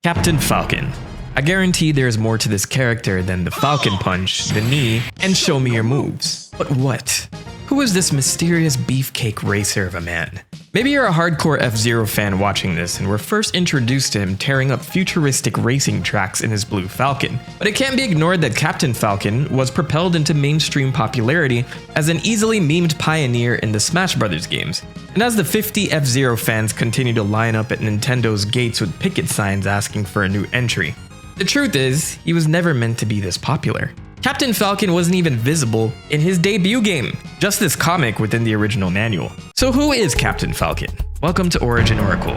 Captain Falcon. I guarantee there's more to this character than the Falcon Punch, the knee, and show me your moves. But what? Who is this mysterious beefcake racer of a man? Maybe you're a hardcore F-Zero fan watching this and were first introduced to him tearing up futuristic racing tracks in his Blue Falcon. But it can't be ignored that Captain Falcon was propelled into mainstream popularity as an easily memed pioneer in the Smash Bros. Games. And as the 50 F-Zero fans continue to line up at Nintendo's gates with picket signs asking for a new entry. The truth is, he was never meant to be this popular. Captain Falcon wasn't even visible in his debut game, just this comic within the original manual. So who is Captain Falcon? Welcome to Origin Oracle,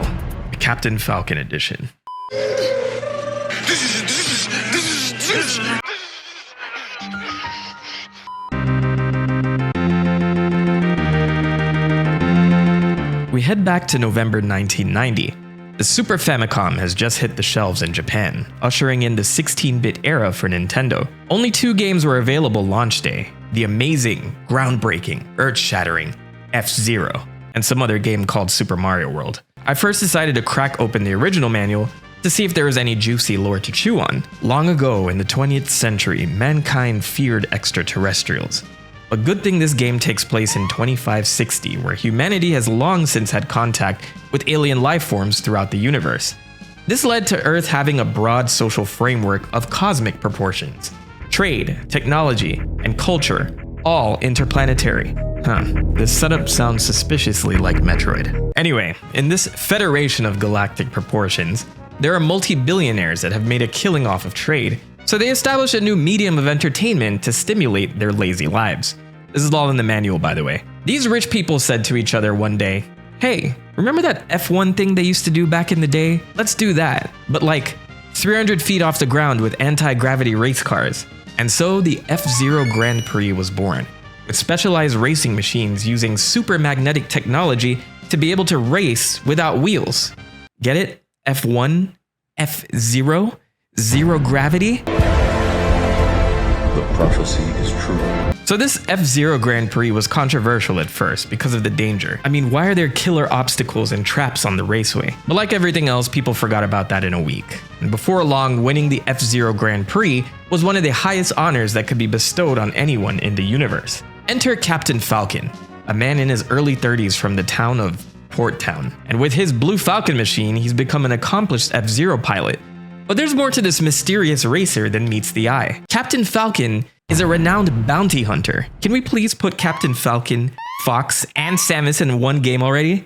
the Captain Falcon edition. We head back to November 1990. The Super Famicom has just hit the shelves in Japan, ushering in the 16-bit era for Nintendo. Only 2 games were available launch day: the amazing, groundbreaking, earth-shattering F-Zero, and some other game called Super Mario World. I first decided to crack open the original manual to see if there was any juicy lore to chew on. Long ago in the 20th century, mankind feared extraterrestrials. A good thing this game takes place in 2560, where humanity has long since had contact with alien life forms throughout the universe. This led to Earth having a broad social framework of cosmic proportions. Trade, technology, and culture, all interplanetary. This setup sounds suspiciously like Metroid. Anyway, in this federation of galactic proportions, there are multi-billionaires that have made a killing off of trade, so they establish a new medium of entertainment to stimulate their lazy lives. This is all in the manual, by the way. These rich people said to each other one day, "Hey, remember that F1 thing they used to do back in the day? Let's do that, but like 300 feet off the ground with anti-gravity race cars." And so the F-Zero Grand Prix was born, with specialized racing machines using super magnetic technology to be able to race without wheels. Get it? F1, F-Zero, zero gravity? The prophecy is true. So this F-Zero Grand Prix was controversial at first because of the danger. I mean, why are there killer obstacles and traps on the raceway? But like everything else, people forgot about that in a week. And before long, winning the F-Zero Grand Prix was one of the highest honors that could be bestowed on anyone in the universe. Enter Captain Falcon, a man in his early 30s from the town of Port Town. And with his Blue Falcon machine, he's become an accomplished F-Zero pilot. But there's more to this mysterious racer than meets the eye. Captain Falcon is a renowned bounty hunter. Can we please put Captain Falcon, Fox, and Samus in one game already?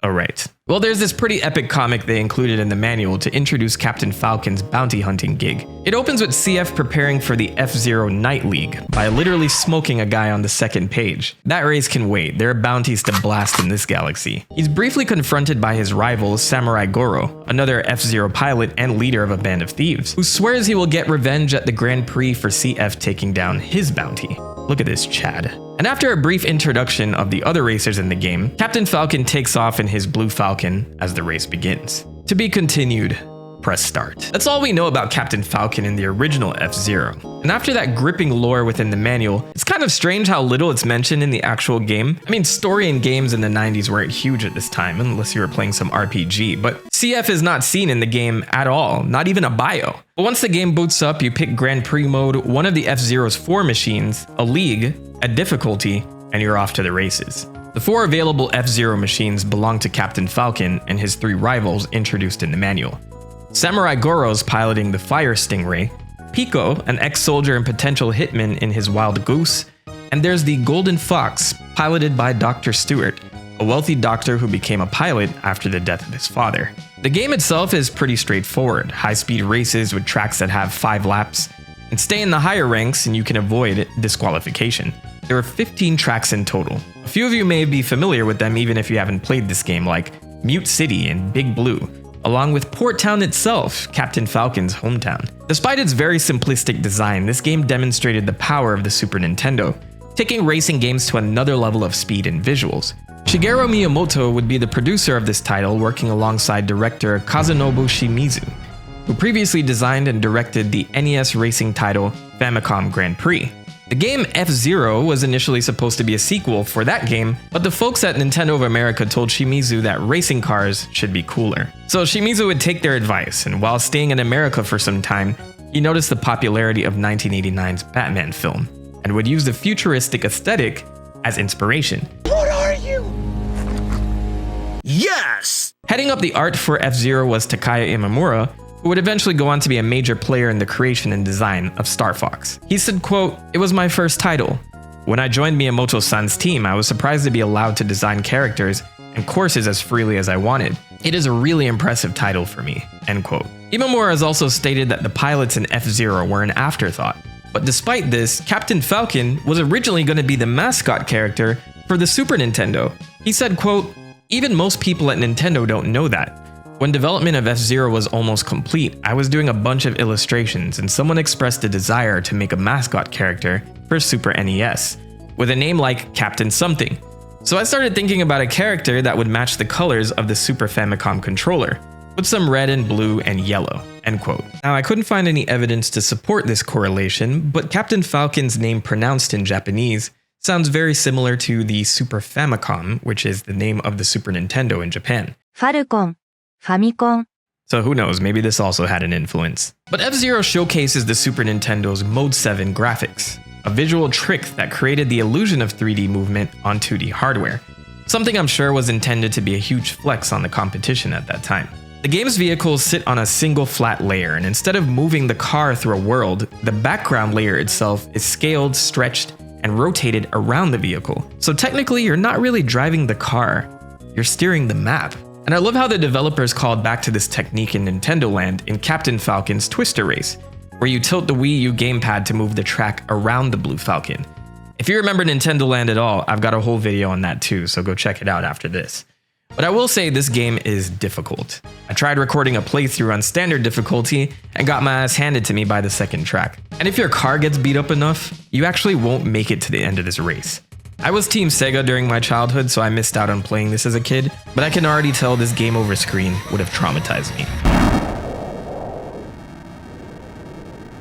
Alright. Well, there's this pretty epic comic they included in the manual to introduce Captain Falcon's bounty hunting gig. It opens with CF preparing for the F-Zero Night League by literally smoking a guy on the second page. That race can wait, there are bounties to blast in this galaxy. He's briefly confronted by his rival Samurai Goro, another F-Zero pilot and leader of a band of thieves, who swears he will get revenge at the Grand Prix for CF taking down his bounty. Look at this Chad. And after a brief introduction of the other racers in the game, Captain Falcon takes off in his Blue Falcon as the race begins. To be continued, press start. That's all we know about Captain Falcon in the original F-Zero. And after that gripping lore within the manual, it's kind of strange how little it's mentioned in the actual game. I mean, story and games in the 90s weren't huge at this time, unless you were playing some RPG, but CF is not seen in the game at all, not even a bio. But once the game boots up, you pick Grand Prix mode, one of the F-Zero's 4 machines, a league, a difficulty, and you're off to the races. The 4 available F-Zero machines belong to Captain Falcon and his 3 rivals introduced in the manual. Samurai Goro's piloting the Fire Stingray, Pico, an ex-soldier and potential hitman in his Wild Goose, and there's the Golden Fox, piloted by Dr. Stewart, a wealthy doctor who became a pilot after the death of his father. The game itself is pretty straightforward, high-speed races with tracks that have 5 laps, and stay in the higher ranks and you can avoid disqualification. There are 15 tracks in total. A few of you may be familiar with them even if you haven't played this game, like Mute City and Big Blue, along with Port Town itself, Captain Falcon's hometown. Despite its very simplistic design, this game demonstrated the power of the Super Nintendo, taking racing games to another level of speed and visuals. Shigeru Miyamoto would be the producer of this title, working alongside director Kazunoubu Shimizu, who previously designed and directed the NES racing title Famicom Grand Prix. The game F-Zero was initially supposed to be a sequel for that game, but the folks at Nintendo of America told Shimizu that racing cars should be cooler. So Shimizu would take their advice, and while staying in America for some time, he noticed the popularity of 1989's Batman film, and would use the futuristic aesthetic as inspiration. What are you? Yes! Heading up the art for F-Zero was Takaya Imamura, who would eventually go on to be a major player in the creation and design of Star Fox. He said, quote, "It was my first title. When I joined Miyamoto-san's team, I was surprised to be allowed to design characters and courses as freely as I wanted. It is a really impressive title for me," end quote. Imamura has also stated that the pilots in F-Zero were an afterthought. But despite this, Captain Falcon was originally going to be the mascot character for the Super Nintendo. He said, quote, "Even most people at Nintendo don't know that. When development of F-Zero was almost complete, I was doing a bunch of illustrations and someone expressed a desire to make a mascot character for Super NES, with a name like Captain Something. So I started thinking about a character that would match the colors of the Super Famicom controller, with some red and blue and yellow," end quote. Now I couldn't find any evidence to support this correlation, but Captain Falcon's name pronounced in Japanese sounds very similar to the Super Famicom, which is the name of the Super Nintendo in Japan. Falcon. Famicom. So who knows, maybe this also had an influence. But F-Zero showcases the Super Nintendo's Mode 7 graphics, a visual trick that created the illusion of 3D movement on 2D hardware, something I'm sure was intended to be a huge flex on the competition at that time. The game's vehicles sit on a single flat layer, and instead of moving the car through a world, the background layer itself is scaled, stretched, and rotated around the vehicle. So technically, you're not really driving the car, you're steering the map. And I love how the developers called back to this technique in Nintendo Land in Captain Falcon's Twister Race, where you tilt the Wii U gamepad to move the track around the Blue Falcon. If you remember Nintendo Land at all, I've got a whole video on that too, so go check it out after this. But I will say this game is difficult. I tried recording a playthrough on standard difficulty and got my ass handed to me by the second track. And if your car gets beat up enough, you actually won't make it to the end of this race. I was Team Sega during my childhood, so I missed out on playing this as a kid, but I can already tell this game over screen would have traumatized me.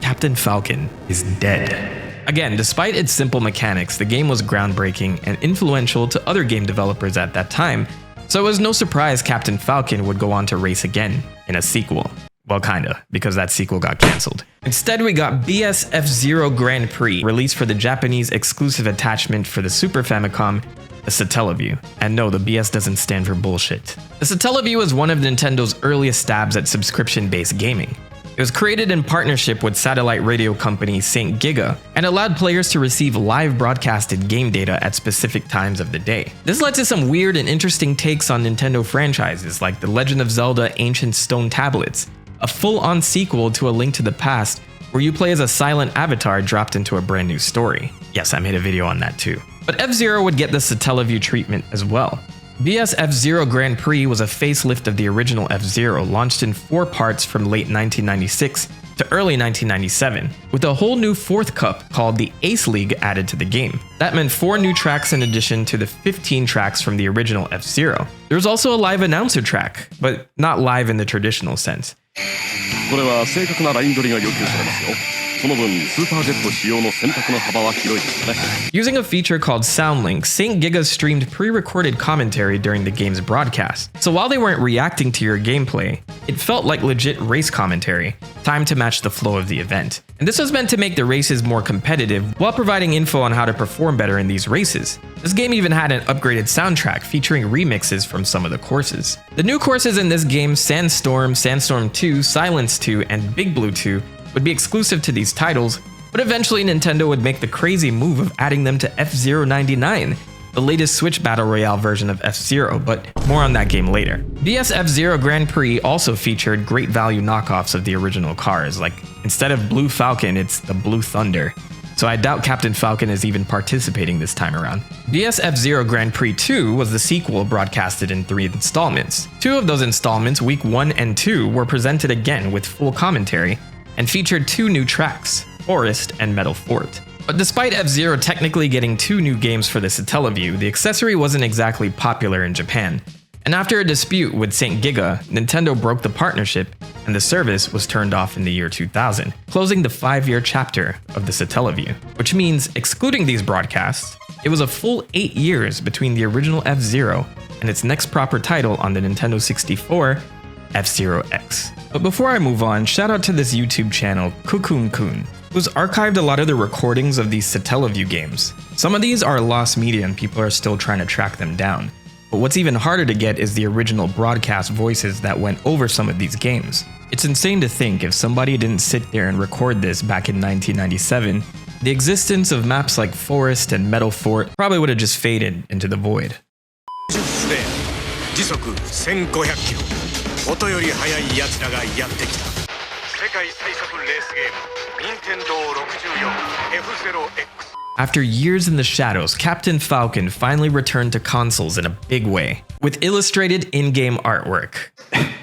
Captain Falcon is dead. Again, despite its simple mechanics, the game was groundbreaking and influential to other game developers at that time, so it was no surprise Captain Falcon would go on to race again in a sequel. Well, kinda, because that sequel got cancelled. Instead, we got BS F-Zero Grand Prix, released for the Japanese exclusive attachment for the Super Famicom, the Satellaview. And no, the BS doesn't stand for bullshit. The Satellaview was one of Nintendo's earliest stabs at subscription-based gaming. It was created in partnership with satellite radio company St. Giga and allowed players to receive live broadcasted game data at specific times of the day. This led to some weird and interesting takes on Nintendo franchises like The Legend of Zelda Ancient Stone Tablets, a full-on sequel to A Link to the Past where you play as a silent avatar dropped into a brand new story. Yes, I made a video on that too. But F-Zero would get the Satellaview treatment as well. BS F-Zero Grand Prix was a facelift of the original F-Zero, launched in 4 parts from late 1996 to early 1997, with a whole new 4th cup called the Ace League added to the game. That meant 4 new tracks in addition to the 15 tracks from the original F-Zero. There was also a live announcer track, but not live in the traditional sense. これは正確なライン取りが要求されますよ。その分、スーパージェット使用の選択の幅は広いですね。Using a feature called SoundLink, St. Giga streamed pre-recorded commentary during the game's broadcast. So while they weren't reacting to your gameplay, it felt like legit race commentary, timed to match the flow of the event. And this was meant to make the races more competitive while providing info on how to perform better in these races. This game even had an upgraded soundtrack featuring remixes from some of the courses. The new courses in this game, Sandstorm, Sandstorm 2, Silence 2, and Big Blue 2, would be exclusive to these titles, but eventually Nintendo would make the crazy move of adding them to F-Zero 99, the latest Switch Battle Royale version of F-Zero, but more on that game later. BS F-Zero Grand Prix also featured great value knockoffs of the original cars, like instead of Blue Falcon, it's the Blue Thunder. So I doubt Captain Falcon is even participating this time around. BS F-Zero Grand Prix 2 was the sequel broadcasted in 3 installments. 2 of those installments, Week 1 and 2, were presented again with full commentary, and featured 2 new tracks, Forest and Metal Fort. But despite F-Zero technically getting 2 new games for the Satellaview, the accessory wasn't exactly popular in Japan. And after a dispute with St. Giga, Nintendo broke the partnership and the service was turned off in the year 2000, closing the 5-year chapter of the Satellaview. Which means, excluding these broadcasts, it was a full 8 years between the original F-Zero and its next proper title on the Nintendo 64, F-Zero X. But before I move on, shout out to this YouTube channel, Cocoon, who's archived a lot of the recordings of these Satellaview games. Some of these are lost media and people are still trying to track them down. But what's even harder to get is the original broadcast voices that went over some of these games. It's insane to think if somebody didn't sit there and record this back in 1997, the existence of maps like Forest and Metal Fort probably would have just faded into the void. 時速1500キロ音より速い奴らがやってきた世界最速レースゲーム任天堂64 F-Zero-X After years in the shadows, Captain Falcon finally returned to consoles in a big way, with illustrated in-game artwork.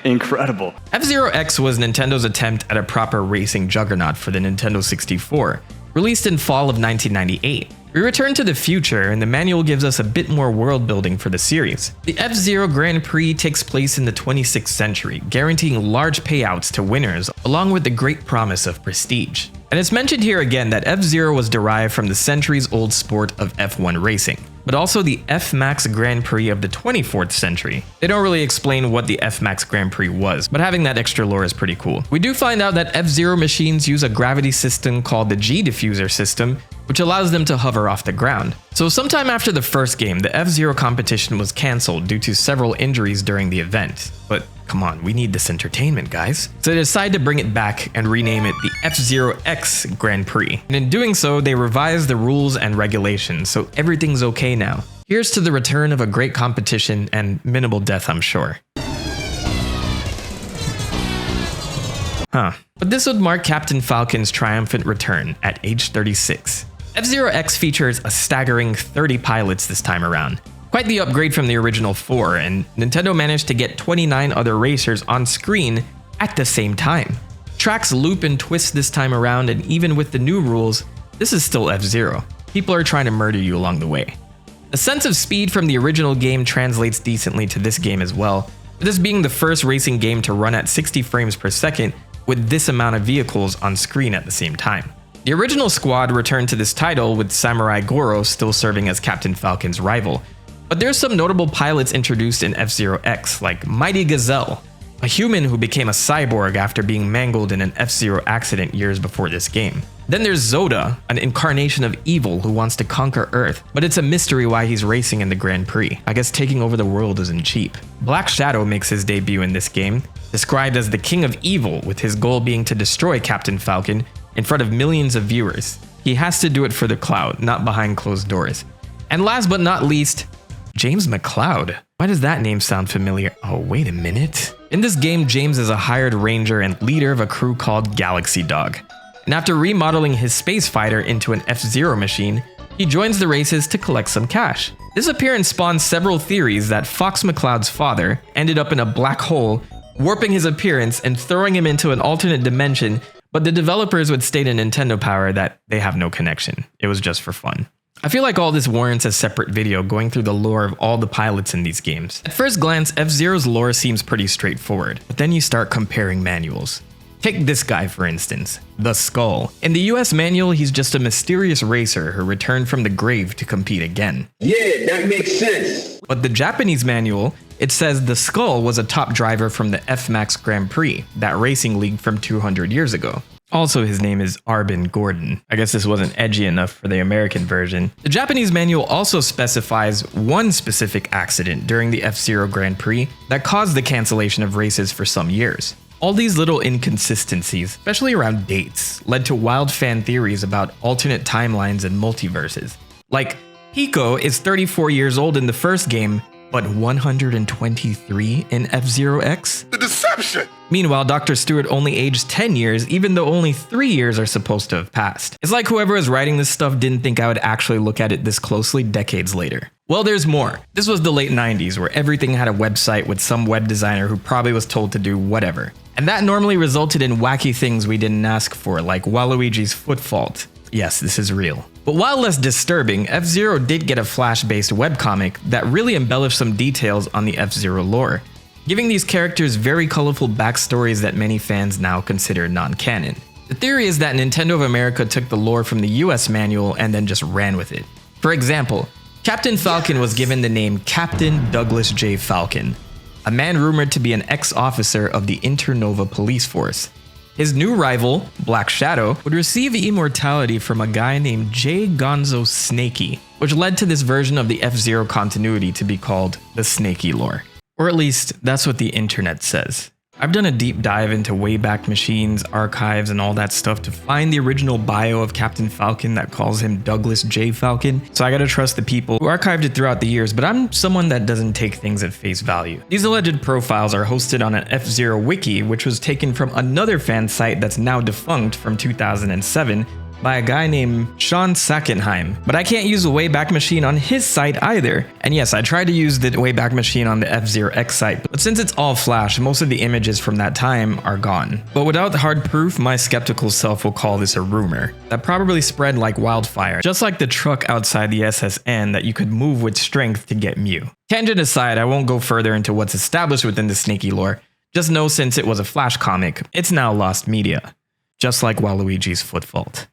Incredible. F-Zero X was Nintendo's attempt at a proper racing juggernaut for the Nintendo 64, released in fall of 1998. We return to the future, and the manual gives us a bit more world building for the series. The F-Zero Grand Prix takes place in the 26th century, guaranteeing large payouts to winners, along with the great promise of prestige. And it's mentioned here again that F-Zero was derived from the centuries-old sport of F1 racing, but also the F-Max Grand Prix of the 24th century. They don't really explain what the F-Max Grand Prix was, but having that extra lore is pretty cool. We do find out that F-Zero machines use a gravity system called the G-Diffuser system, which allows them to hover off the ground. So sometime after the first game, the F-Zero competition was cancelled due to several injuries during the event. But come on, we need this entertainment, guys. So they decide to bring it back and rename it the F-Zero X Grand Prix. And in doing so, they revised the rules and regulations, so everything's okay now. Here's to the return of a great competition and minimal death, I'm sure. But this would mark Captain Falcon's triumphant return at age 36. F-Zero X features a staggering 30 pilots this time around. Quite the upgrade from the original 4, and Nintendo managed to get 29 other racers on screen at the same time. Tracks loop and twist this time around, and even with the new rules, this is still F-Zero. People are trying to murder you along the way. The sense of speed from the original game translates decently to this game as well, with this being the first racing game to run at 60 frames per second with this amount of vehicles on screen at the same time. The original squad returned to this title with Samurai Goro still serving as Captain Falcon's rival, but there's some notable pilots introduced in F-Zero X, like Mighty Gazelle, a human who became a cyborg after being mangled in an F-Zero accident years before this game. Then there's Zoda, an incarnation of evil who wants to conquer Earth, but it's a mystery why he's racing in the Grand Prix. I guess taking over the world isn't cheap. Black Shadow makes his debut in this game, described as the king of evil, with his goal being to destroy Captain Falcon in front of millions of viewers. He has to do it for the clout, not behind closed doors. And last but not least, James McCloud. Why does that name sound familiar? Oh, wait a minute. In this game, James is a hired ranger and leader of a crew called Galaxy Dog. And after remodeling his space fighter into an F-Zero machine, he joins the races to collect some cash. This appearance spawns several theories that Fox McCloud's father ended up in a black hole, warping his appearance and throwing him into an alternate dimension, but the developers would state in Nintendo Power that they have no connection. It was just for fun. I feel like all this warrants a separate video going through the lore of all the pilots in these games. At first glance, F-Zero's lore seems pretty straightforward, but then you start comparing manuals. Take this guy for instance, the Skull. In the US manual, he's just a mysterious racer who returned from the grave to compete again. Yeah, that makes sense. But the Japanese manual, it says the Skull was a top driver from the F-Max Grand Prix, that racing league from 200 years ago. Also, his name is Arbin Gordon. I guess this wasn't edgy enough for the American version. The Japanese manual also specifies one specific accident during the F-Zero Grand Prix that caused the cancellation of races for some years. All these little inconsistencies, especially around dates, led to wild fan theories about alternate timelines and multiverses. Like, Hiko is 34 years old in the first game, but 123 in F-Zero X? The deception! Meanwhile, Dr. Stewart only aged 10 years, even though only 3 years are supposed to have passed. It's like whoever was writing this stuff didn't think I would actually look at it this closely decades later. Well, there's more. This was the late 90s, where everything had a website with some web designer who probably was told to do whatever. And that normally resulted in wacky things we didn't ask for, like Waluigi's foot fault. Yes, this is real. But while less disturbing, F-Zero did get a Flash-based webcomic that really embellished some details on the F-Zero lore, giving these characters very colorful backstories that many fans now consider non-canon. The theory is that Nintendo of America took the lore from the US manual and then just ran with it. For example, Captain Falcon was given the name Captain Douglas J. Falcon, a man rumored to be an ex-officer of the Internova police force. His new rival, Black Shadow, would receive immortality from a guy named J. Gonzo Snakey, which led to this version of the F-Zero continuity to be called the Snakey lore. Or at least, that's what the internet says. I've done a deep dive into Wayback Machines, archives, and all that stuff to find the original bio of Captain Falcon that calls him Douglas J. Falcon, so I gotta trust the people who archived it throughout the years, but I'm someone that doesn't take things at face value. These alleged profiles are hosted on an F-Zero wiki, which was taken from another fan site that's now defunct from 2007, by a guy named Sean Sackenheim, but I can't use the Wayback Machine on his site either. And yes, I tried to use the Wayback Machine on the F-Zero X site, but since it's all Flash, most of the images from that time are gone. But without hard proof, my skeptical self will call this a rumor that probably spread like wildfire, just like the truck outside the SSN that you could move with strength to get Mew. Tangent aside, I won't go further into what's established within the Snakey lore. Just know since it was a Flash comic, it's now lost media. Just like Waluigi's foot fault.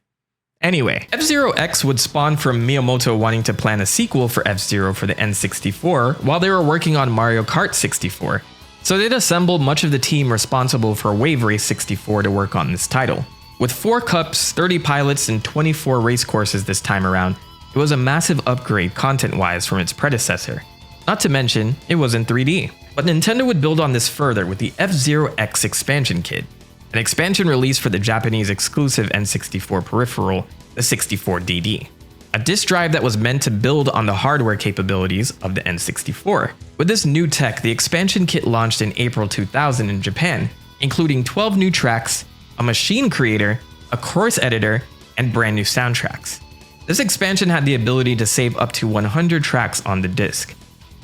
Anyway, F-Zero X would spawn from Miyamoto wanting to plan a sequel for F-Zero for the N64 while they were working on Mario Kart 64. So they'd assembled much of the team responsible for Wave Race 64 to work on this title. With 4 cups, 30 pilots, and 24 race courses this time around, it was a massive upgrade content-wise from its predecessor. Not to mention, it was in 3D. But Nintendo would build on this further with the F-Zero X expansion kit, an expansion release for the Japanese exclusive N64 peripheral, the 64DD. A disk drive that was meant to build on the hardware capabilities of the N64. With this new tech, the expansion kit launched in April 2000 in Japan, including 12 new tracks, a machine creator, a course editor, and brand new soundtracks. This expansion had the ability to save up to 100 tracks on the disc.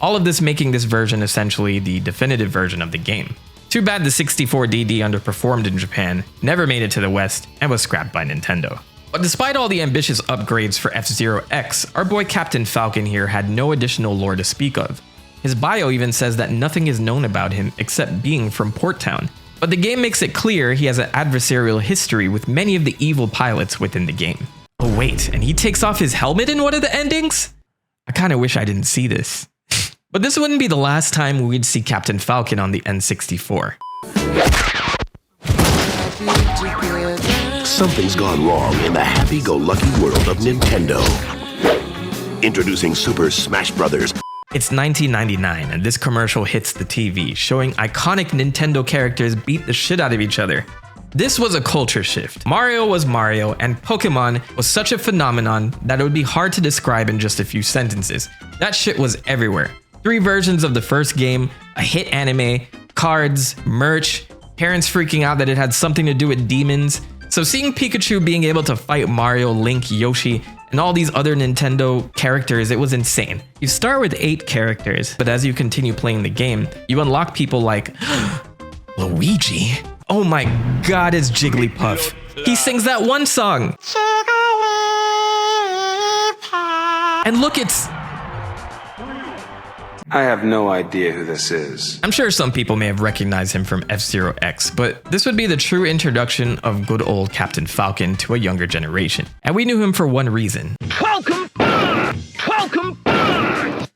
All of this making this version essentially the definitive version of the game. Too bad the 64DD underperformed in Japan, never made it to the West, and was scrapped by Nintendo. But despite all the ambitious upgrades for F-Zero X, our boy Captain Falcon here had no additional lore to speak of. His bio even says that nothing is known about him except being from Port Town. But the game makes it clear he has an adversarial history with many of the evil pilots within the game. Oh wait, and he takes off his helmet in one of the endings? I kinda wish I didn't see this. But this wouldn't be the last time we'd see Captain Falcon on the N64. Something's gone wrong in the happy-go-lucky world of Nintendo. Introducing Super Smash Bros. It's 1999 and this commercial hits the TV, showing iconic Nintendo characters beat the shit out of each other. This was a culture shift. Mario was Mario, and Pokemon was such a phenomenon that it would be hard to describe in just a few sentences. That shit was everywhere. 3 versions of the first game, a hit anime, cards, merch, parents freaking out that it had something to do with demons. So seeing Pikachu being able to fight Mario, Link, Yoshi, and all these other Nintendo characters, it was insane. You start with 8 characters, but as you continue playing the game, you unlock people like Luigi. Oh my god, it's Jigglypuff. He sings that one song. And look, it's... I have no idea who this is. I'm sure some people may have recognized him from F-Zero X, but this would be the true introduction of good old Captain Falcon to a younger generation. And we knew him for one reason. Falcon! Falcon!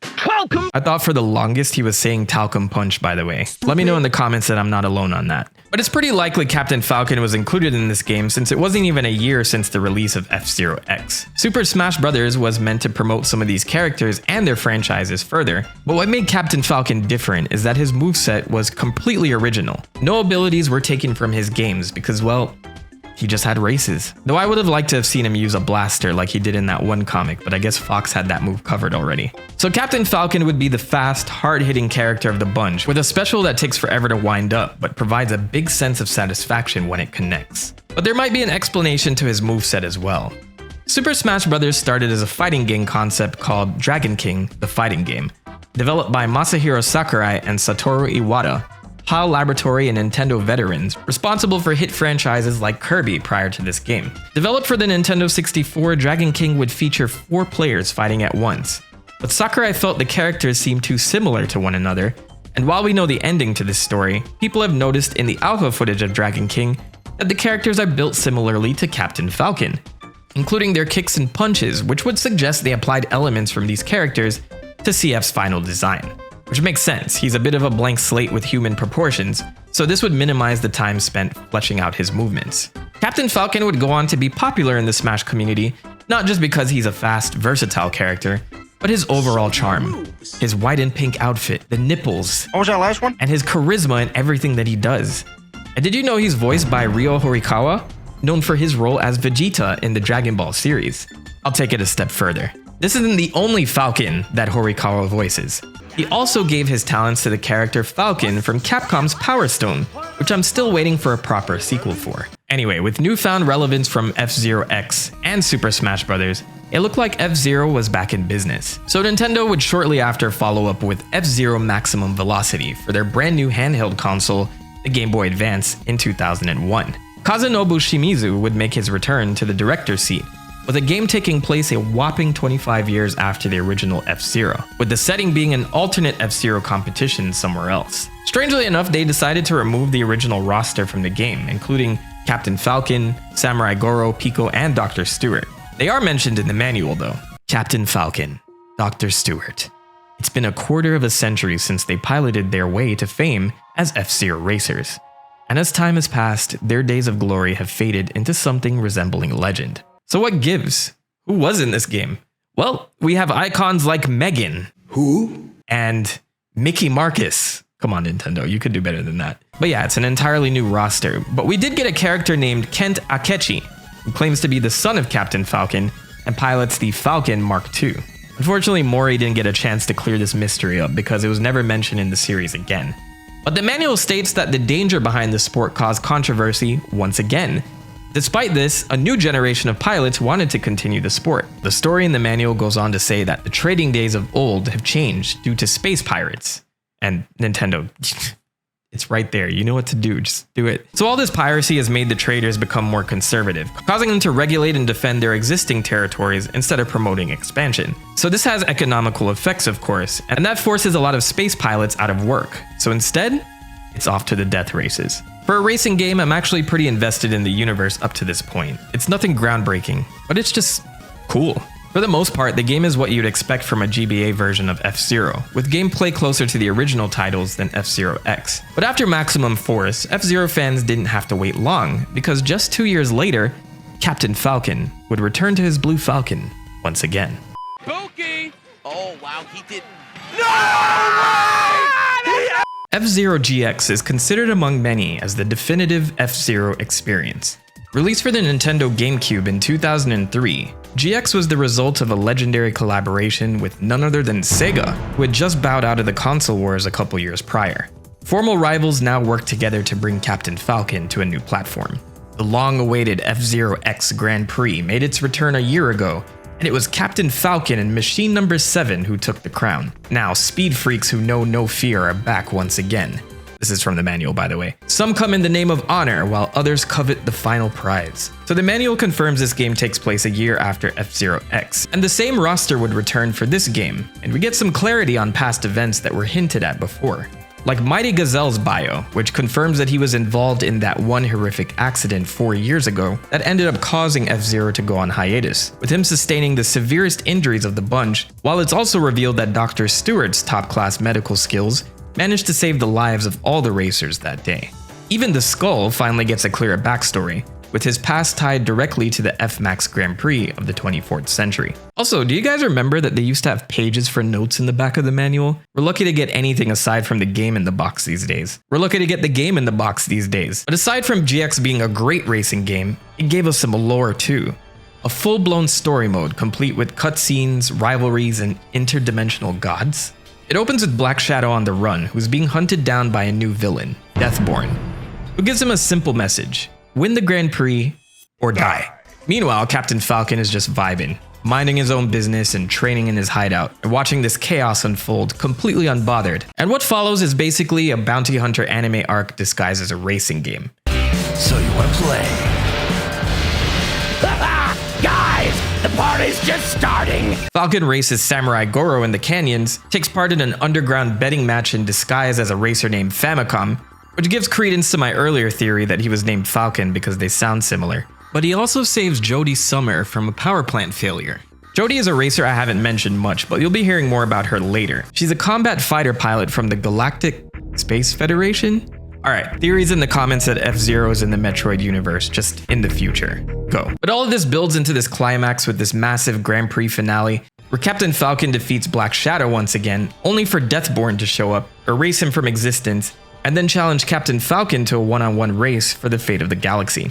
Falcon! I thought for the longest he was saying talcum punch, by the way. Let me know in the comments that I'm not alone on that. But it's pretty likely Captain Falcon was included in this game since it wasn't even a year since the release of F-Zero X. Super Smash Bros. Was meant to promote some of these characters and their franchises further, but what made Captain Falcon different is that his moveset was completely original. No abilities were taken from his games because, well, he just had races. Though I would have liked to have seen him use a blaster like he did in that one comic, but I guess Fox had that move covered already. So Captain Falcon would be the fast, hard-hitting character of the bunch, with a special that takes forever to wind up, but provides a big sense of satisfaction when it connects. But there might be an explanation to his moveset as well. Super Smash Bros. Started as a fighting game concept called Dragon King, the fighting game, developed by Masahiro Sakurai and Satoru Iwata. HAL Laboratory and Nintendo veterans, responsible for hit franchises like Kirby prior to this game. Developed for the Nintendo 64, Dragon King would feature 4 players fighting at once. But Sakurai felt the characters seemed too similar to one another, and while we know the ending to this story, people have noticed in the alpha footage of Dragon King that the characters are built similarly to Captain Falcon, including their kicks and punches, which would suggest they applied elements from these characters to CF's final design. Which makes sense, he's a bit of a blank slate with human proportions, so this would minimize the time spent fleshing out his movements. Captain Falcon would go on to be popular in the Smash community, not just because he's a fast, versatile character, but his overall charm. His white and pink outfit, the nipples, What was that last one? and his charisma in everything that he does. And did you know he's voiced by Ryo Horikawa, known for his role as Vegeta in the Dragon Ball series? I'll take it a step further. This isn't the only Falcon that Horikawa voices. He also gave his talents to the character Falcon from Capcom's Power Stone, which I'm still waiting for a proper sequel for. Anyway, with newfound relevance from F-Zero X and Super Smash Bros., it looked like F-Zero was back in business. So Nintendo would shortly after follow up with F-Zero Maximum Velocity for their brand new handheld console, the Game Boy Advance, in 2001. Kazenobu Shimizu would make his return to the director's seat, with a game taking place a whopping 25 years after the original F-Zero, with the setting being an alternate F-Zero competition somewhere else. Strangely enough, they decided to remove the original roster from the game, including Captain Falcon, Samurai Goro, Pico, and Dr. Stewart. They are mentioned in the manual though. Captain Falcon, Dr. Stewart. It's been a quarter of a century since they piloted their way to fame as F-Zero racers. And as time has passed, their days of glory have faded into something resembling legend. So what gives? Who was in this game? Well, we have icons like Megan. Who? And Mickey Marcus. Come on, Nintendo, you could do better than that. But yeah, it's an entirely new roster. But we did get a character named Kent Akechi, who claims to be the son of Captain Falcon and pilots the Falcon Mark II. Unfortunately, Mori didn't get a chance to clear this mystery up because it was never mentioned in the series again. But the manual states that the danger behind the sport caused controversy once again. Despite this, a new generation of pilots wanted to continue the sport. The story in the manual goes on to say that the trading days of old have changed due to space pirates. And Nintendo, it's right there, you know what to do, just do it. So all this piracy has made the traders become more conservative, causing them to regulate and defend their existing territories instead of promoting expansion. So this has economical effects, of course, and that forces a lot of space pilots out of work. So instead, it's off to the death races. For a racing game, I'm actually pretty invested in the universe up to this point. It's nothing groundbreaking, but it's just cool. For the most part, the game is what you'd expect from a GBA version of F-Zero, with gameplay closer to the original titles than F-Zero X. But after Maximum Force, F-Zero fans didn't have to wait long, because just 2 years later, Captain Falcon would return to his Blue Falcon once again. Pookie! Oh wow, he did. F-Zero GX is considered among many as the definitive F-Zero experience. Released for the Nintendo GameCube in 2003, GX was the result of a legendary collaboration with none other than Sega, who had just bowed out of the console wars a couple years prior. Formal rivals now work together to bring Captain Falcon to a new platform. The long-awaited F-Zero X Grand Prix made its return a year ago, and it was Captain Falcon and Machine Number 7 who took the crown. Now, speed freaks who know no fear are back once again. This is from the manual, by the way. Some come in the name of honor, while others covet the final prize. So the manual confirms this game takes place a year after F-Zero X, and the same roster would return for this game, and we get some clarity on past events that were hinted at before. Like Mighty Gazelle's bio, which confirms that he was involved in that one horrific accident 4 years ago that ended up causing F-Zero to go on hiatus, with him sustaining the severest injuries of the bunch, while it's also revealed that Dr. Stewart's top-class medical skills managed to save the lives of all the racers that day. Even the Skull finally gets a clearer backstory, with his past tied directly to the F-Max Grand Prix of the 24th century. Also, do you guys remember that they used to have pages for notes in the back of the manual? We're lucky to get anything aside from the game in the box these days. We're lucky to get the game in the box these days. But aside from GX being a great racing game, it gave us some lore too. A full-blown story mode complete with cutscenes, rivalries, and interdimensional gods. It opens with Black Shadow on the run, who's being hunted down by a new villain, Deathborn, who gives him a simple message: win the Grand Prix or die. Meanwhile, Captain Falcon is just vibing, minding his own business and training in his hideout, and watching this chaos unfold completely unbothered. And what follows is basically a bounty hunter anime arc disguised as a racing game. So you want to play? Guys, the party's just starting! Falcon races Samurai Goro in the canyons, takes part in an underground betting match in disguise as a racer named Famicom, which gives credence to my earlier theory that he was named Falcon because they sound similar. But he also saves Jodie Summer from a power plant failure. Jodie is a racer I haven't mentioned much, but you'll be hearing more about her later. She's a combat fighter pilot from the Galactic Space Federation? Alright, theories in the comments that F-Zero is in the Metroid universe, just in the future. Go. But all of this builds into this climax with this massive Grand Prix finale, where Captain Falcon defeats Black Shadow once again, only for Deathborn to show up, erase him from existence, and then challenge Captain Falcon to a one-on-one race for the fate of the galaxy.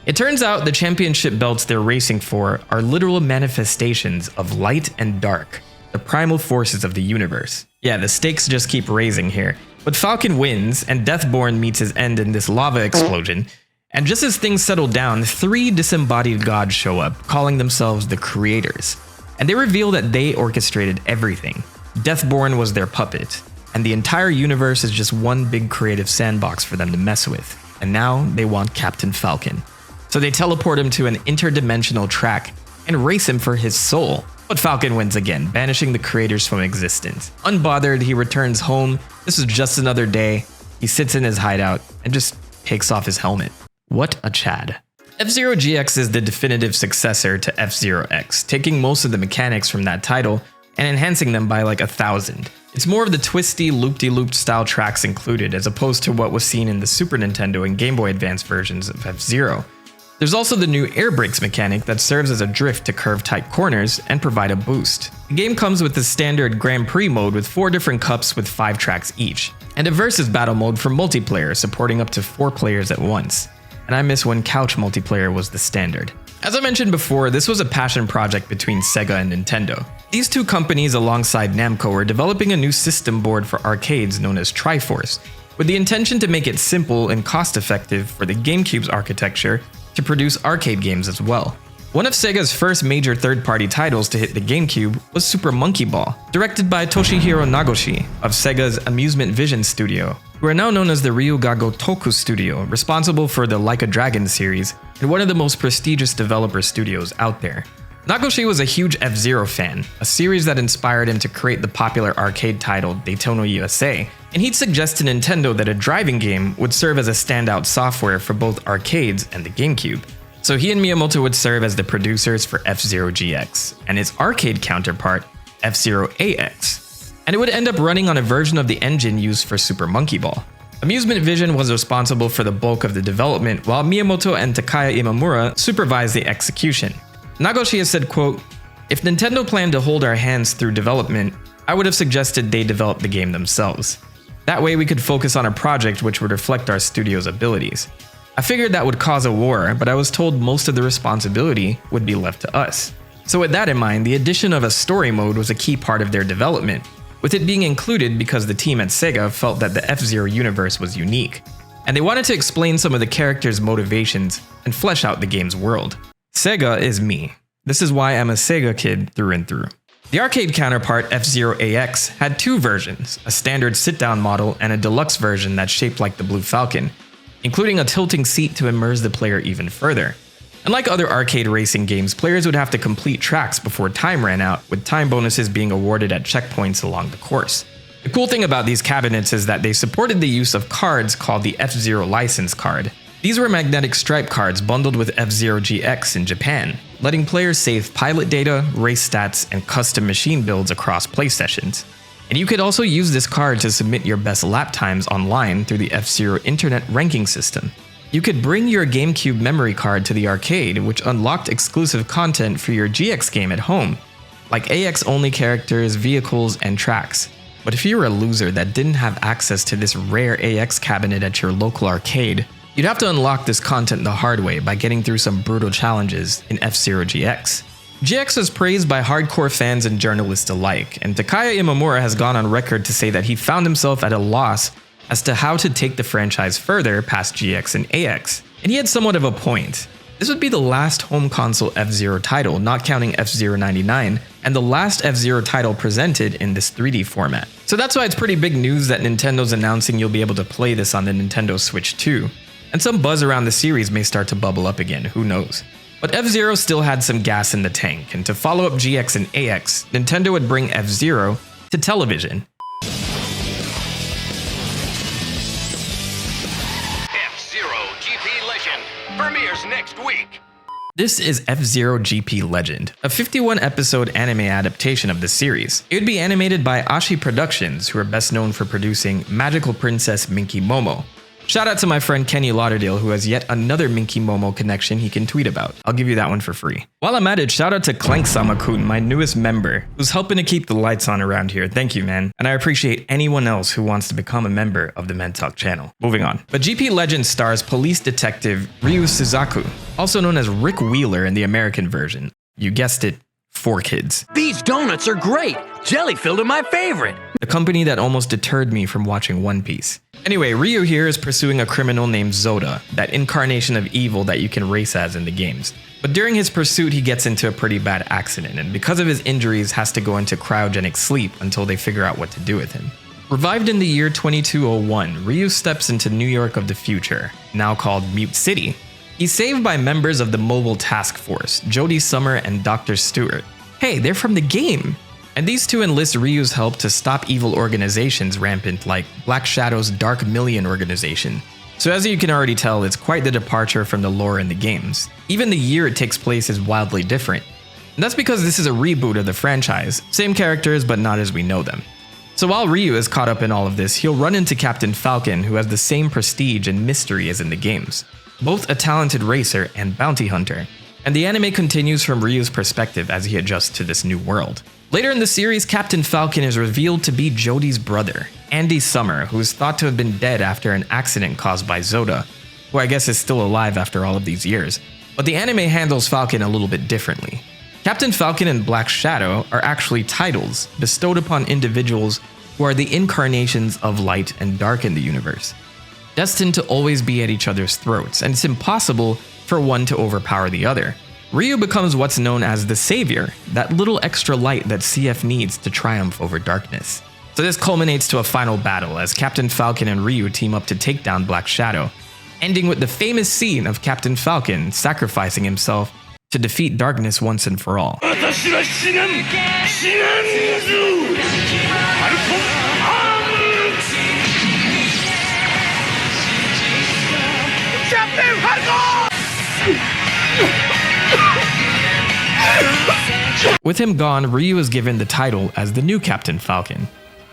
It turns out the championship belts they're racing for are literal manifestations of light and dark, the primal forces of the universe. Yeah, the stakes just keep raising here. But Falcon wins, and Deathborn meets his end in this lava explosion. And just as things settle down, 3 disembodied gods show up, calling themselves the Creators. And they reveal that they orchestrated everything. Deathborn was their puppet, and the entire universe is just one big creative sandbox for them to mess with. And now they want Captain Falcon. So they teleport him to an interdimensional track and race him for his soul. But Falcon wins again, banishing the Creators from existence. Unbothered, he returns home. This is just another day. He sits in his hideout and just takes off his helmet. What a Chad. F-Zero GX is the definitive successor to F-Zero X, taking most of the mechanics from that title and enhancing them by like 1,000. It's more of the twisty, loop-de-looped style tracks included, as opposed to what was seen in the Super Nintendo and Game Boy Advance versions of F-Zero. There's also the new air brakes mechanic that serves as a drift to curve tight corners and provide a boost. The game comes with the standard Grand Prix mode with 4 different cups with 5 tracks each, and a versus battle mode for multiplayer supporting up to 4 players at once. And I miss when couch multiplayer was the standard. As I mentioned before, this was a passion project between Sega and Nintendo. These two companies alongside Namco were developing a new system board for arcades known as Triforce, with the intention to make it simple and cost-effective for the GameCube's architecture to produce arcade games as well. One of Sega's first major third-party titles to hit the GameCube was Super Monkey Ball, directed by Toshihiro Nagoshi of Sega's Amusement Vision Studio, who are now known as the Ryuga Gotoku Studio, responsible for the Like a Dragon series and one of the most prestigious developer studios out there. Nagoshi was a huge F-Zero fan, a series that inspired him to create the popular arcade title Daytona USA, and he'd suggest to Nintendo that a driving game would serve as a standout software for both arcades and the GameCube. So he and Miyamoto would serve as the producers for F-Zero GX, and its arcade counterpart, F-Zero AX. And it would end up running on a version of the engine used for Super Monkey Ball. Amusement Vision was responsible for the bulk of the development, while Miyamoto and Takaya Imamura supervised the execution. Nagoshi has said, quote, "If Nintendo planned to hold our hands through development, I would have suggested they develop the game themselves. That way we could focus on a project which would reflect our studio's abilities. I figured that would cause a war, but I was told most of the responsibility would be left to us." So with that in mind, the addition of a story mode was a key part of their development, with it being included because the team at Sega felt that the F-Zero universe was unique, and they wanted to explain some of the characters' motivations and flesh out the game's world. Sega is me. This is why I'm a Sega kid through and through. The arcade counterpart F-Zero AX had 2 versions, a standard sit-down model and a deluxe version that's shaped like the Blue Falcon, including a tilting seat to immerse the player even further. And like other arcade racing games, players would have to complete tracks before time ran out, with time bonuses being awarded at checkpoints along the course. The cool thing about these cabinets is that they supported the use of cards called the F-Zero license card. These were magnetic stripe cards bundled with F-Zero GX in Japan, letting players save pilot data, race stats, and custom machine builds across play sessions. And you could also use this card to submit your best lap times online through the F-Zero internet ranking system. You could bring your GameCube memory card to the arcade, which unlocked exclusive content for your GX game at home, like AX-only characters, vehicles, and tracks. But if you were a loser that didn't have access to this rare AX cabinet at your local arcade, you'd have to unlock this content the hard way by getting through some brutal challenges in F-Zero GX. GX was praised by hardcore fans and journalists alike, and Takaya Imamura has gone on record to say that he found himself at a loss as to how to take the franchise further past GX and AX. And he had somewhat of a point. This would be the last home console F-Zero title, not counting F-Zero 99, and the last F-Zero title presented in this 3D format. So that's why it's pretty big news that Nintendo's announcing you'll be able to play this on the Nintendo Switch 2. And some buzz around the series may start to bubble up again, who knows. But F-Zero still had some gas in the tank, and to follow up GX and AX, Nintendo would bring F-Zero to television. F-Zero GP Legend premieres next week. This is F-Zero GP Legend, a 51-episode anime adaptation of the series. It would be animated by Ashi Productions, who are best known for producing Magical Princess Minky Momo. Shout out to my friend Kenny Lauderdale, who has yet another Minky Momo connection he can tweet about. I'll give you that one for free. While I'm at it, shout out to Clank-sama-kun, my newest member, who's helping to keep the lights on around here. Thank you, man. And I appreciate anyone else who wants to become a member of the TheMentok channel. Moving on. But GP Legend stars police detective Ryu Suzaku, also known as Rick Wheeler in the American version. You guessed it, 4Kids. These donuts are great. Jelly-filled are my favorite. The company that almost deterred me from watching One Piece. Anyway, Ryu here is pursuing a criminal named Zoda, that incarnation of evil that you can race as in the games. But during his pursuit, he gets into a pretty bad accident, and because of his injuries, has to go into cryogenic sleep until they figure out what to do with him. Revived in the year 2201, Ryu steps into New York of the future, now called Mute City. He's saved by members of the Mobile Task Force, Jodie Summer and Dr. Stewart. Hey, they're from the game! And these two enlist Ryu's help to stop evil organizations rampant like Black Shadow's Dark Million organization. So as you can already tell, it's quite the departure from the lore in the games. Even the year it takes place is wildly different. And that's because this is a reboot of the franchise, same characters but not as we know them. So while Ryu is caught up in all of this, he'll run into Captain Falcon, who has the same prestige and mystery as in the games. Both a talented racer and bounty hunter. And the anime continues from Ryu's perspective as he adjusts to this new world. Later in the series, Captain Falcon is revealed to be Jodie's brother, Andy Summer, who is thought to have been dead after an accident caused by Zoda, who I guess is still alive after all of these years. But the anime handles Falcon a little bit differently. Captain Falcon and Black Shadow are actually titles bestowed upon individuals who are the incarnations of light and dark in the universe, destined to always be at each other's throats, and it's impossible for one to overpower the other. Ryu becomes what's known as the Savior, that little extra light that CF needs to triumph over darkness. So this culminates to a final battle as Captain Falcon and Ryu team up to take down Black Shadow, ending with the famous scene of Captain Falcon sacrificing himself to defeat darkness once and for all. With him gone, Ryu is given the title as the new Captain Falcon.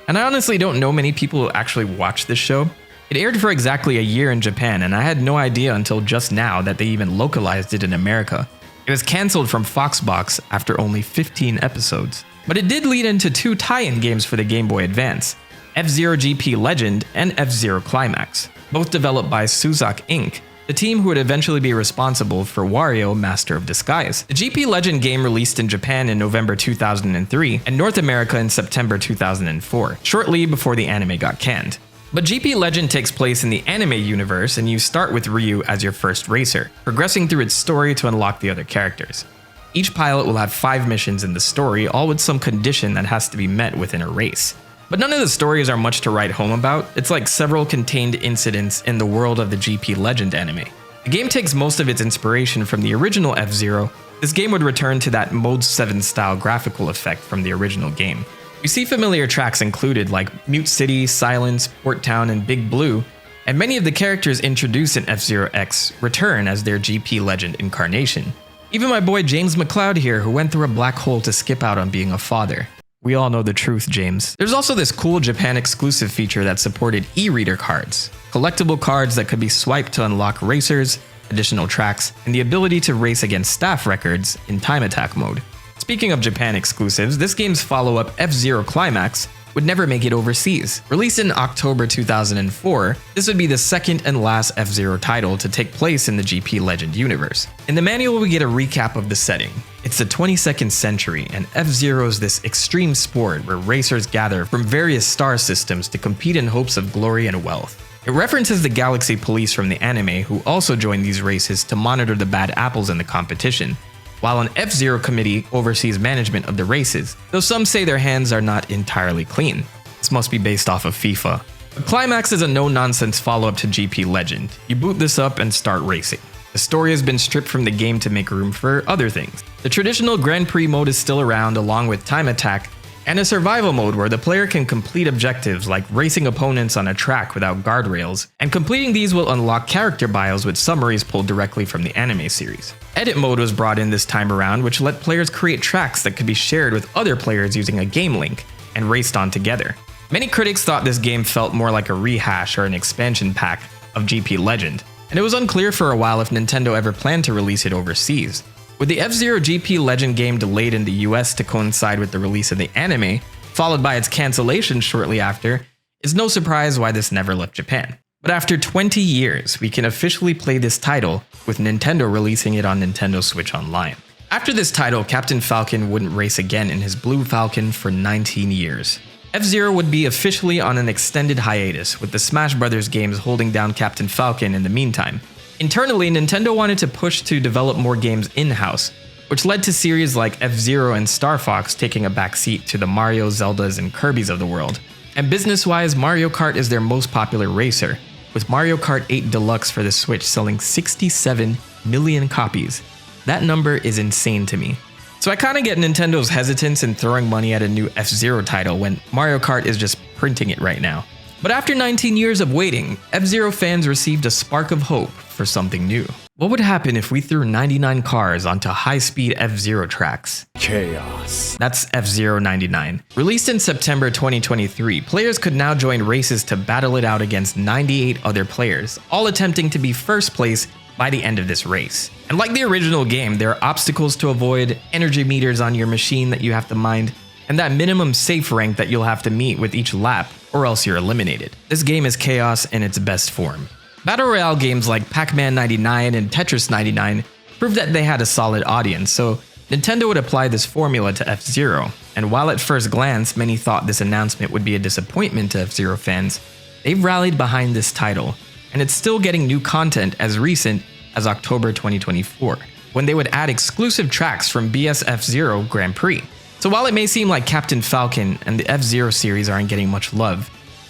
And I honestly don't know many people who actually watch this show. It aired for exactly a year in Japan, and I had no idea until just now that they even localized it in America. It was cancelled from Foxbox after only 15 episodes. But it did lead into two tie-in games for the Game Boy Advance, F-Zero GP Legend and F-Zero Climax, both developed by Suzak Inc., the team who would eventually be responsible for Wario Master of Disguise. The GP Legend game released in Japan in November 2003 and North America in September 2004, shortly before the anime got canned. But GP Legend takes place in the anime universe, and you start with Ryu as your first racer, progressing through its story to unlock the other characters. Each pilot will have 5 missions in the story, all with some condition that has to be met within a race. But none of the stories are much to write home about. It's like several contained incidents in the world of the GP Legend anime. The game takes most of its inspiration from the original F-Zero. This game would return to that Mode 7 style graphical effect from the original game. You see familiar tracks included like Mute City, Silence, Port Town, and Big Blue, and many of the characters introduced in F-Zero X return as their GP Legend incarnation. Even my boy James McLeod here, who went through a black hole to skip out on being a father. We all know the truth, James. There's also this cool Japan exclusive feature that supported e-reader cards, collectible cards that could be swiped to unlock racers, additional tracks, and the ability to race against staff records in time attack mode. Speaking of Japan exclusives, this game's follow-up F-Zero Climax would never make it overseas. Released in October 2004, this would be the second and last F-Zero title to take place in the GP Legend universe. In the manual, we get a recap of the setting. It's the 22nd century, and F-Zero is this extreme sport where racers gather from various star systems to compete in hopes of glory and wealth. It references the Galaxy Police from the anime, who also join these races to monitor the bad apples in the competition, while an F-Zero committee oversees management of the races, though some say their hands are not entirely clean. This must be based off of FIFA. But Climax is a no-nonsense follow-up to GP Legend. You boot this up and start racing. The story has been stripped from the game to make room for other things. The traditional Grand Prix mode is still around, along with time attack, and a survival mode where the player can complete objectives like racing opponents on a track without guardrails, and completing these will unlock character bios with summaries pulled directly from the anime series. Edit mode was brought in this time around, which let players create tracks that could be shared with other players using a game link, and raced on together. Many critics thought this game felt more like a rehash or an expansion pack of GP Legend, and it was unclear for a while if Nintendo ever planned to release it overseas. With the F-Zero GP Legend game delayed in the US to coincide with the release of the anime, followed by its cancellation shortly after, it's no surprise why this never left Japan. But after 20 years, we can officially play this title, with Nintendo releasing it on Nintendo Switch Online. After this title, Captain Falcon wouldn't race again in his Blue Falcon for 19 years. F-Zero would be officially on an extended hiatus, with the Smash Bros. Games holding down Captain Falcon in the meantime. Internally, Nintendo wanted to push to develop more games in-house, which led to series like F-Zero and Star Fox taking a backseat to the Mario, Zeldas, and Kirby's of the world. And business-wise, Mario Kart is their most popular racer, with Mario Kart 8 Deluxe for the Switch selling 67 million copies. That number is insane to me. So I kinda get Nintendo's hesitance in throwing money at a new F-Zero title when Mario Kart is just printing it right now. But after 19 years of waiting, F-Zero fans received a spark of hope for something new. What would happen if we threw 99 cars onto high-speed F-Zero tracks? Chaos. That's F-Zero 99. Released in September 2023, players could now join races to battle it out against 98 other players, all attempting to be first place by the end of this race. And like the original game, there are obstacles to avoid, energy meters on your machine that you have to mind, and that minimum safe rank that you'll have to meet with each lap, or else you're eliminated. This game is chaos in its best form. Battle Royale games like Pac-Man 99 and Tetris 99 proved that they had a solid audience, so Nintendo would apply this formula to F-Zero. And while at first glance many thought this announcement would be a disappointment to F-Zero fans, they've rallied behind this title, and it's still getting new content as recent as October 2024, when they would add exclusive tracks from F-Zero Grand Prix. So while it may seem like Captain Falcon and the F-Zero series aren't getting much love,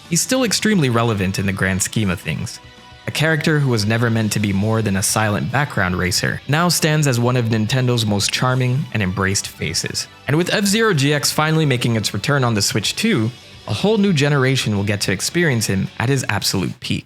he's still extremely relevant in the grand scheme of things. A character who was never meant to be more than a silent background racer, now stands as one of Nintendo's most charming and embraced faces. And with F-Zero GX finally making its return on the Switch too, a whole new generation will get to experience him at his absolute peak.